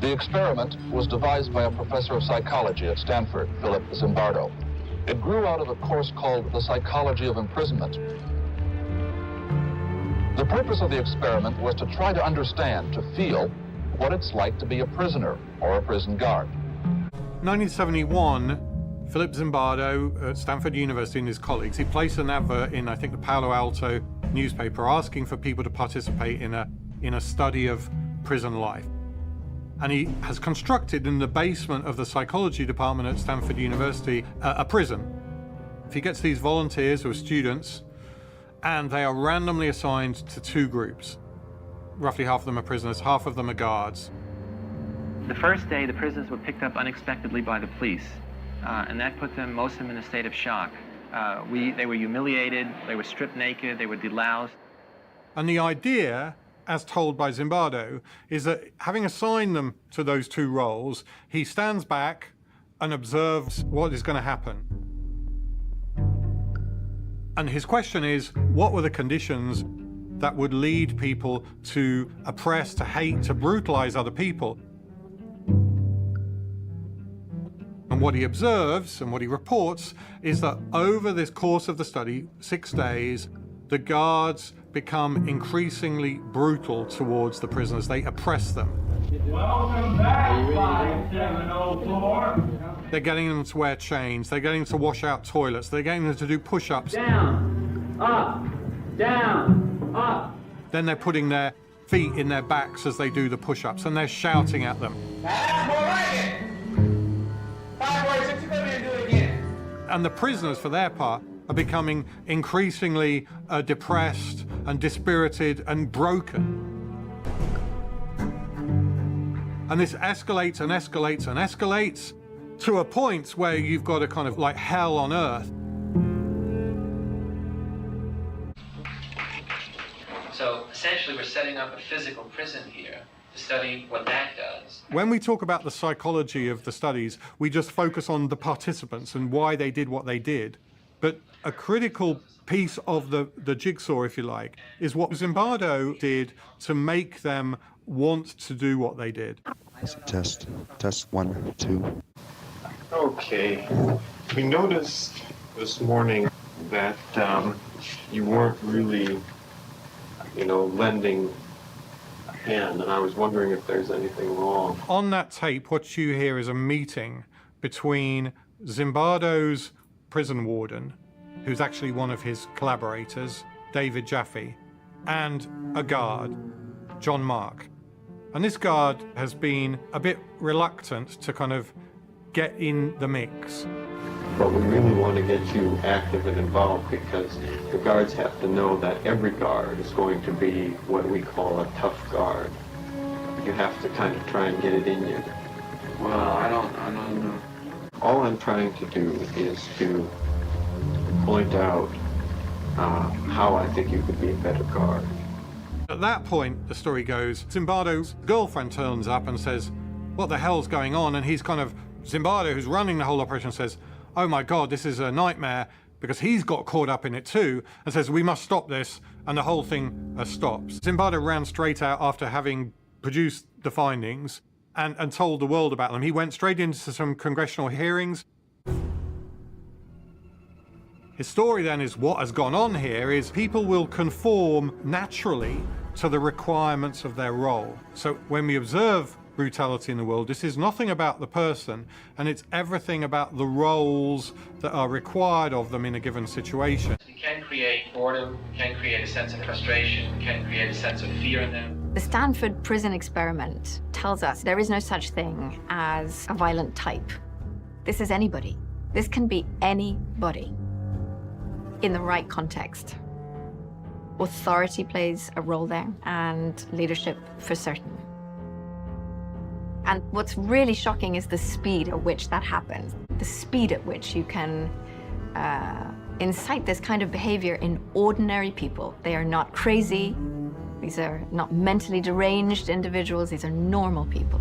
The experiment was devised by a professor of psychology at Stanford, Philip Zimbardo. It grew out of a course called The Psychology of Imprisonment. The purpose of the experiment was to try to understand, to feel, what it's like to be a prisoner or a prison guard. 1971, Philip Zimbardo at Stanford University and his colleagues, he placed an advert in, I think, the Palo Alto newspaper asking for people to participate in a study of prison life. And he has constructed in the basement of the psychology department at Stanford University a prison. If he gets these volunteers or students, and they are randomly assigned to two groups. Roughly half of them are prisoners, half of them are guards. The first day, the prisoners were picked up unexpectedly by the police, and that put them, most of them, in a state of shock. They were humiliated, they were stripped naked, they were deloused. And the idea, as told by Zimbardo, is that having assigned them to those two roles, he stands back and observes what is going to happen. And his question is, what were the conditions that would lead people to oppress, to hate, to brutalize other people? And what he observes and what he reports is that over this course of the study, 6 days, the guards become increasingly brutal towards the prisoners. They oppress them. Welcome back, 5704. They're getting them to wear chains. They're getting them to wash out toilets. They're getting them to do push-ups. Down, up, down, up. Then they're putting their feet in their backs as they do the push-ups, and they're shouting at them. That's more like it. 5 more, 6, come here and do it again. And the prisoners, for their part, are becoming increasingly depressed and dispirited and broken. And this escalates and escalates and escalates to a point where you've got a kind of like hell on earth. So essentially, we're setting up a physical prison here to study what that does. When we talk about the psychology of the studies, we just focus on the participants and why they did what they did. But a critical piece of the jigsaw, if you like, is what Zimbardo did to make them want to do what they did. Test 1, 2. Okay, we noticed this morning that you weren't really, lending a hand, and I was wondering if there's anything wrong. On that tape, what you hear is a meeting between Zimbardo's prison warden, who's actually one of his collaborators, David Jaffe, and a guard, John Mark. And this guard has been a bit reluctant to kind of get in the mix. But we really want to get you active and involved because the guards have to know that every guard is going to be what we call a tough guard. You have to kind of try and get it in you. Well, I don't know. All I'm trying to do is to point out how I think you could be a better guard. At that point, the story goes, Zimbardo's girlfriend turns up and says, what the hell's going on? And he's kind of, Zimbardo, who's running the whole operation, says, oh my God, this is a nightmare, because he's got caught up in it too, and says, we must stop this, and the whole thing stops. Zimbardo ran straight out after having produced the findings and told the world about them. He went straight into some congressional hearings. His story then is what has gone on here is people will conform naturally to the requirements of their role. So when we observe brutality in the world, this is nothing about the person, and it's everything about the roles that are required of them in a given situation. You can create boredom, you can create a sense of frustration, you can create a sense of fear in them. The Stanford Prison experiment tells us there is no such thing as a violent type. This is anybody. This can be anybody in the right context. Authority plays a role there, and leadership for certain. And what's really shocking is the speed at which that happens, the speed at which you can incite this kind of behavior in ordinary people. They are not crazy. These are not mentally deranged individuals. These are normal people.